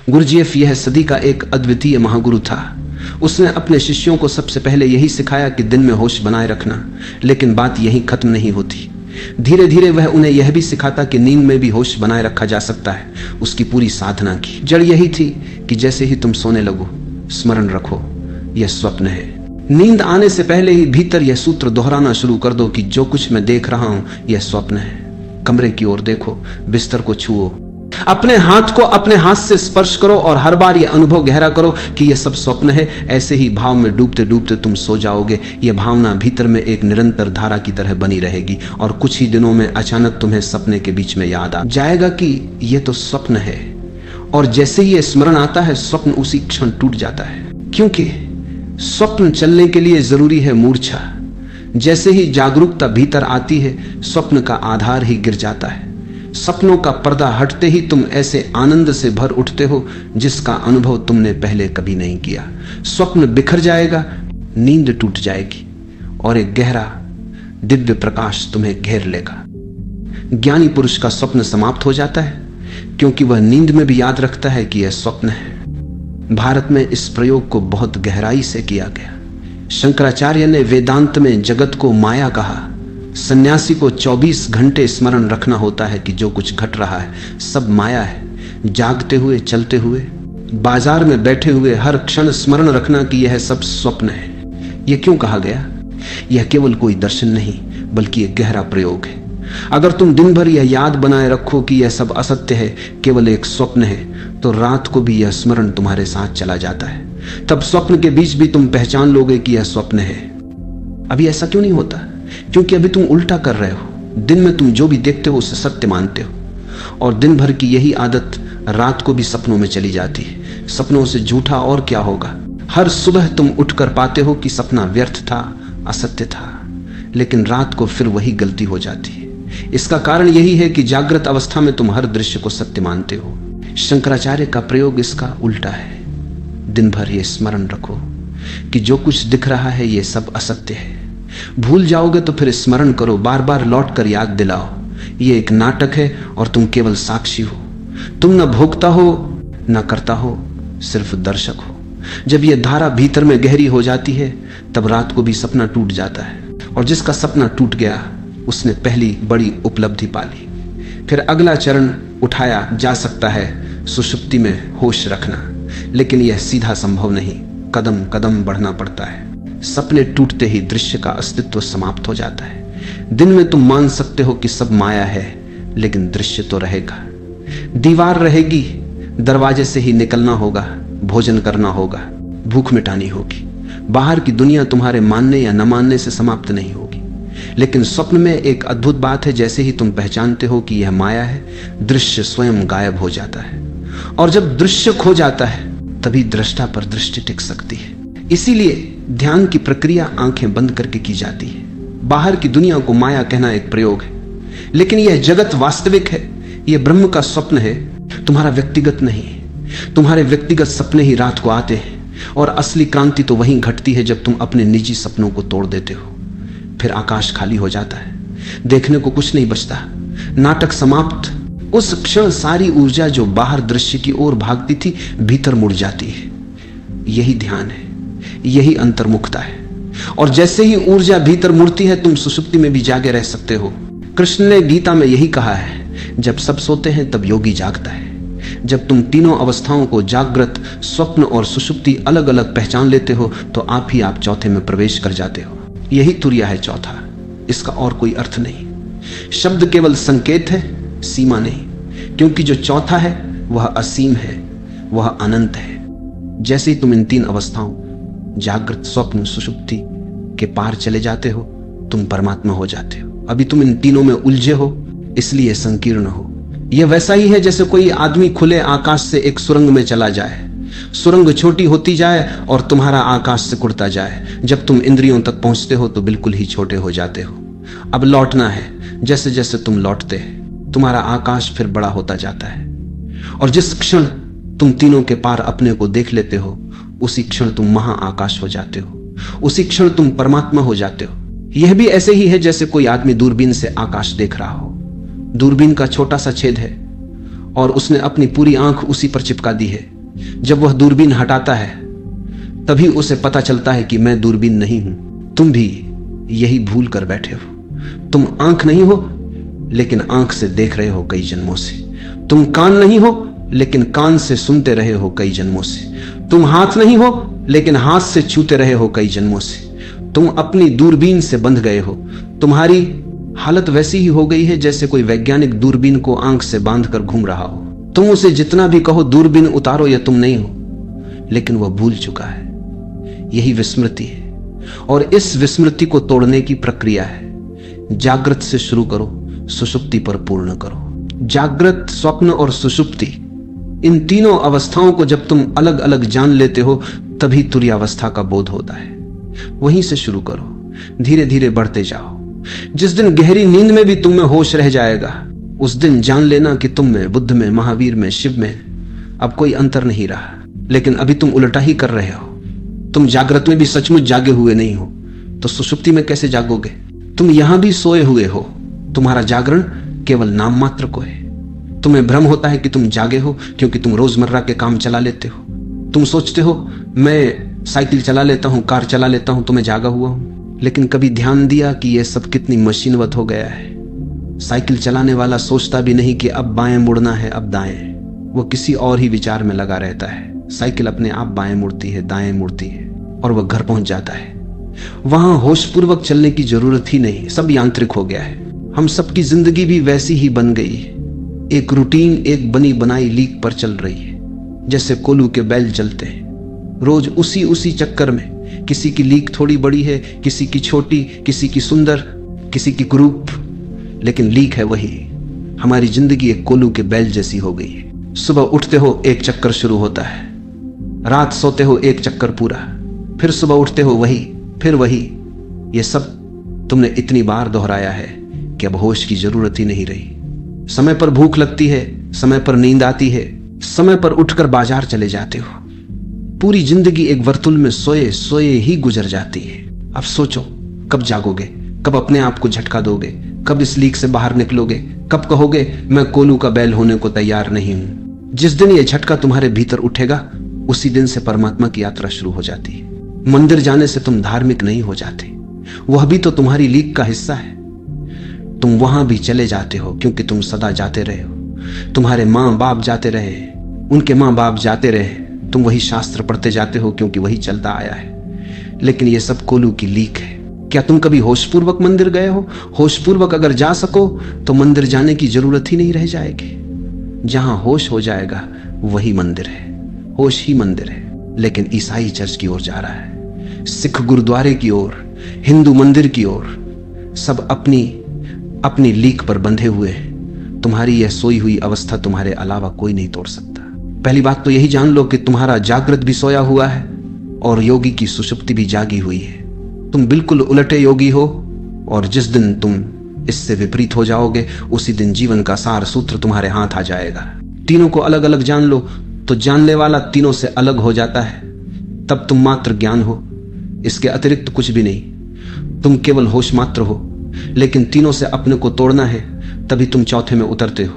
Gurdjieff यह सदी का एक अद्वितीय महागुरु था। उसने अपने शिष्यों को सबसे पहले यही सिखाया कि दिन में होश बनाए रखना, लेकिन बात यहीं खत्म नहीं होती। धीरे धीरे वह उन्हें यह भी सिखाता कि नींद में भी होश बनाए रखा जा सकता है। उसकी पूरी साधना की जड़ यही थी कि जैसे ही तुम सोने लगो, स्मरण रखो यह स्वप्न है। नींद आने से पहले ही भीतर यह सूत्र दोहराना शुरू कर दो कि जो कुछ मैं देख रहा हूं यह स्वप्न है। कमरे की ओर देखो, बिस्तर को छुओ, अपने हाथ को अपने हाथ से स्पर्श करो और हर बार यह अनुभव गहरा करो कि यह सब स्वप्न है। ऐसे ही भाव में डूबते डूबते तुम सो जाओगे। यह भावना भीतर में एक निरंतर धारा की तरह बनी रहेगी और कुछ ही दिनों में अचानक तुम्हें सपने के बीच में याद आ जाएगा कि यह तो स्वप्न है। और जैसे ही यह स्मरण आता है, स्वप्न उसी क्षण टूट जाता है, क्योंकि स्वप्न चलने के लिए जरूरी है मूर्छा। जैसे ही जागरूकता भीतर आती है, स्वप्न का आधार ही गिर जाता है। सपनों का पर्दा हटते ही तुम ऐसे आनंद से भर उठते हो जिसका अनुभव तुमने पहले कभी नहीं किया। स्वप्न बिखर जाएगा, नींद टूट जाएगी और एक गहरा दिव्य प्रकाश तुम्हें घेर लेगा। ज्ञानी पुरुष का स्वप्न समाप्त हो जाता है क्योंकि वह नींद में भी याद रखता है कि यह स्वप्न है। भारत में इस प्रयोग को बहुत गहराई से किया गया। शंकराचार्य ने वेदांत में जगत को माया कहा। सन्यासी को 24 घंटे स्मरण रखना होता है कि जो कुछ घट रहा है सब माया है। जागते हुए, चलते हुए, बाजार में बैठे हुए हर क्षण स्मरण रखना कि यह सब स्वप्न है। यह क्यों कहा गया? यह केवल कोई दर्शन नहीं बल्कि एक गहरा प्रयोग है। अगर तुम दिन भर यह याद बनाए रखो कि यह सब असत्य है, केवल एक स्वप्न है, तो रात को भी यह स्मरण तुम्हारे साथ चला जाता है। तब स्वप्न के बीच भी तुम पहचान लोगे कि यह स्वप्न है। अभी ऐसा क्यों नहीं होता? क्योंकि अभी तुम उल्टा कर रहे हो। दिन में तुम जो भी देखते हो उसे सत्य मानते हो और दिन भर की यही आदत रात को भी सपनों में चली जाती है। सपनों से झूठा और क्या होगा? हर सुबह तुम उठकर पाते हो कि सपना व्यर्थ था, असत्य था, लेकिन रात को फिर वही गलती हो जाती है। इसका कारण यही है कि जागृत अवस्था में तुम हर दृश्य को सत्य मानते हो। शंकराचार्य का प्रयोग इसका उल्टा है। दिन भर ये स्मरण रखो कि जो कुछ दिख रहा है ये सब असत्य है। भूल जाओगे तो फिर स्मरण करो, बार बार लौट कर याद दिलाओ। ये एक नाटक है और तुम केवल साक्षी हो। तुम न भोगता हो न करता हो, सिर्फ दर्शक हो। जब यह धारा भीतर में गहरी हो जाती है तब रात को भी सपना टूट जाता है और जिसका सपना टूट गया उसने पहली बड़ी उपलब्धि पाली। फिर अगला चरण उठाया जा सकता है सुषुप्ति में होश रखना, लेकिन यह सीधा संभव नहीं। कदम कदम बढ़ना पड़ता है। सपने टूटते ही दृश्य का अस्तित्व समाप्त हो जाता है। दिन में तुम मान सकते हो कि सब माया है, लेकिन दृश्य तो रहेगा। दीवार रहेगी, दरवाजे से ही निकलना होगा, भोजन करना होगा, भूख मिटानी होगी। बाहर की दुनिया तुम्हारे मानने या न मानने से समाप्त नहीं होगी। लेकिन स्वप्न में एक अद्भुत बात है, जैसे ही तुम पहचानते हो कि यह माया है, दृश्य स्वयं गायब हो जाता है। और जब दृश्य खो जाता है तभी दृष्टा पर दृष्टि टिक सकती है। इसीलिए ध्यान की प्रक्रिया आंखें बंद करके की जाती है। बाहर की दुनिया को माया कहना एक प्रयोग है, लेकिन यह जगत वास्तविक है। यह ब्रह्म का स्वप्न है, तुम्हारा व्यक्तिगत नहीं। तुम्हारे व्यक्तिगत सपने ही रात को आते हैं और असली क्रांति तो वहीं घटती है जब तुम अपने निजी सपनों को तोड़ देते हो। फिर आकाश खाली हो जाता है, देखने को कुछ नहीं बचता, नाटक समाप्त। उस क्षण सारी ऊर्जा जो बाहर दृश्य की ओर भागती थी भीतर मुड़ जाती है। यही ध्यान है, यही अंतर्मुखता है। और जैसे ही ऊर्जा भीतर मुड़ती है तुम सुषुप्ति में भी जागे रह सकते हो। कृष्ण ने गीता में यही कहा है, जब सब सोते हैं तब योगी जागता है। जब तुम तीनों अवस्थाओं को जागृत, स्वप्न और सुषुप्ति अलग अलग पहचान लेते हो तो आप ही आप चौथे में प्रवेश कर जाते हो। यही तुर्य है चौथा, इसका और कोई अर्थ नहीं। शब्द केवल संकेत है, सीमा नहीं, क्योंकि जो चौथा है वह असीम है, वह अनंत है। जैसे ही तुम इन तीन अवस्थाओं जागृत, स्वप्न, सुषुप्ति के पार चले जाते हो तुम परमात्मा हो जाते हो। अभी तुम इन तीनों में उलझे हो, इसलिए संकीर्ण हो। यह वैसा ही है जैसे कोई आदमी खुले आकाश से एक सुरंग में चला जाए। सुरंग छोटी होती जाए और तुम्हारा आकाश सिकुड़ता जाए। जब तुम इंद्रियों तक पहुंचते हो तो बिल्कुल ही छोटे हो जाते हो। अब लौटना है। जैसे जैसे तुम लौटते हैं तुम्हारा आकाश फिर बड़ा होता जाता है और जिस क्षण तुम तीनों के पार अपने को देख लेते हो उसी क्षण तुम महाआकाश हो जाते हो। उसी क्षण तुम परमात्मा हो जाते हो। यह भी ऐसे ही है जैसे कोई आदमी दूरबीन से आकाश देख रहा हो। दूरबीन का छोटा सा छेद है और उसने अपनी पूरी आंख उसी पर चिपका दी है। जब वह दूरबीन हटाता है तभी उसे पता चलता है कि मैं दूरबीन नहीं हूं। तुम भी यही भूल कर बैठे हो। तुम आंख नहीं हो लेकिन आंख से देख रहे हो कई जन्मों से। तुम कान नहीं हो लेकिन कान से सुनते रहे हो कई जन्मों से। तुम हाथ नहीं हो लेकिन हाथ से छूते रहे हो कई जन्मों से। तुम अपनी दूरबीन से बंध गए हो। तुम्हारी हालत वैसी ही हो गई है जैसे कोई वैज्ञानिक दूरबीन को आंख से बांधकर घूम रहा हो। तुम उसे जितना भी कहो दूरबीन उतारो या तुम नहीं हो, लेकिन वह भूल चुका है। यही विस्मृति है और इस विस्मृति को तोड़ने की प्रक्रिया है। जागृत से शुरू करो, सुषुप्ति पर पूर्ण करो। जागृत, स्वप्न और सुषुप्ति, इन तीनों अवस्थाओं को जब तुम अलग अलग जान लेते हो तभी तुरीयावस्था का बोध होता है। वहीं से शुरू करो, धीरे धीरे बढ़ते जाओ। जिस दिन गहरी नींद में भी तुम में होश रह जाएगा उस दिन जान लेना कि तुम में, बुद्ध में, महावीर में, शिव में अब कोई अंतर नहीं रहा। लेकिन अभी तुम उल्टा ही कर रहे हो। तुम जागृत में भी सचमुच जागे हुए नहीं हो तो सुषुप्ति में कैसे जागोगे? तुम यहां भी सोए हुए हो। तुम्हारा जागरण केवल नाम मात्र को है। तुम्हें भ्रम होता है कि तुम जागे हो क्योंकि तुम रोजमर्रा के काम चला लेते हो। तुम सोचते हो मैं साइकिल चला लेता हूं, कार चला लेता हूं तो मैं जागा हुआ हूं। लेकिन कभी ध्यान दिया कि यह सब कितनी मशीनवत हो गया है? साइकिल चलाने वाला सोचता भी नहीं कि अब बाएं मुड़ना है, अब दाएं। वो किसी और ही विचार में लगा रहता है। साइकिल अपने आप बाएं मुड़ती है, दाएं मुड़ती है और वह घर पहुंच जाता है। वहां होशपूर्वक चलने की जरूरत ही नहीं, सब यांत्रिक हो गया है। हम सबकी जिंदगी भी वैसी ही बन गई है। एक रूटीन, एक बनी बनाई लीक पर चल रही है, जैसे कोलू के बैल चलते हैं। रोज उसी चक्कर में। किसी की लीक थोड़ी बड़ी है, किसी की छोटी, किसी की सुंदर, किसी की ग्रुप, लेकिन लीक है वही। हमारी जिंदगी एक कोलू के बैल जैसी हो गई है। सुबह उठते हो एक चक्कर शुरू होता है, रात सोते हो एक चक्कर पूरा, फिर सुबह उठते हो वही, फिर वही। ये सब तुमने इतनी बार दोहराया है कि अब होश की जरूरत ही नहीं रही। समय पर भूख लगती है, समय पर नींद आती है, समय पर उठकर बाजार चले जाते हो। पूरी जिंदगी एक वर्तुल में सोए सोए ही गुजर जाती है। अब सोचो कब जागोगे, कब अपने आप को झटका दोगे, कब इस लीक से बाहर निकलोगे, कब कहोगे मैं कोलू का बैल होने को तैयार नहीं हूं। जिस दिन यह झटका तुम्हारे भीतर उठेगा उसी दिन से परमात्मा की यात्रा शुरू हो जाती है। मंदिर जाने से तुम धार्मिक नहीं हो जाते, वह भी तो तुम्हारी लीक का हिस्सा है। तुम वहां भी चले जाते हो क्योंकि तुम सदा जाते रहे हो। तुम्हारे माँ बाप जाते रहे, उनके माँ बाप जाते रहे, तुम वही शास्त्र पढ़ते जाते हो क्योंकि वही चलता आया है। लेकिन यह सब कोलू की लीक है। क्या तुम कभी होशपूर्वक मंदिर गए हो? होशपूर्वक अगर जा सको तो मंदिर जाने की जरूरत ही नहीं रह जाएगी। जहां होश हो जाएगा वही मंदिर है, होश ही मंदिर है। लेकिन ईसाई चर्च की ओर जा रहा है, सिख गुरुद्वारे की ओर, हिंदू मंदिर की ओर, सब अपनी अपनी लीक पर बंधे हुए हैं। तुम्हारी यह सोई हुई अवस्था तुम्हारे अलावा कोई नहीं तोड़ सकता। पहली बात तो यही जान लो कि तुम्हारा जागृत भी सोया हुआ है और योगी की सुषुप्ति भी जागी हुई है। तुम बिल्कुल उलटे योगी हो और जिस दिन तुम इससे विपरीत हो जाओगे उसी दिन जीवन का सार सूत्र तुम्हारे हाथ आ जाएगा। तीनों को अलग अलग जान लो तो जानने वाला तीनों से अलग हो जाता है। तब तुम मात्र ज्ञान हो, इसके अतिरिक्त कुछ भी नहीं। तुम केवल होश मात्र हो। लेकिन तीनों से अपने को तोड़ना है तभी तुम चौथे में उतरते हो।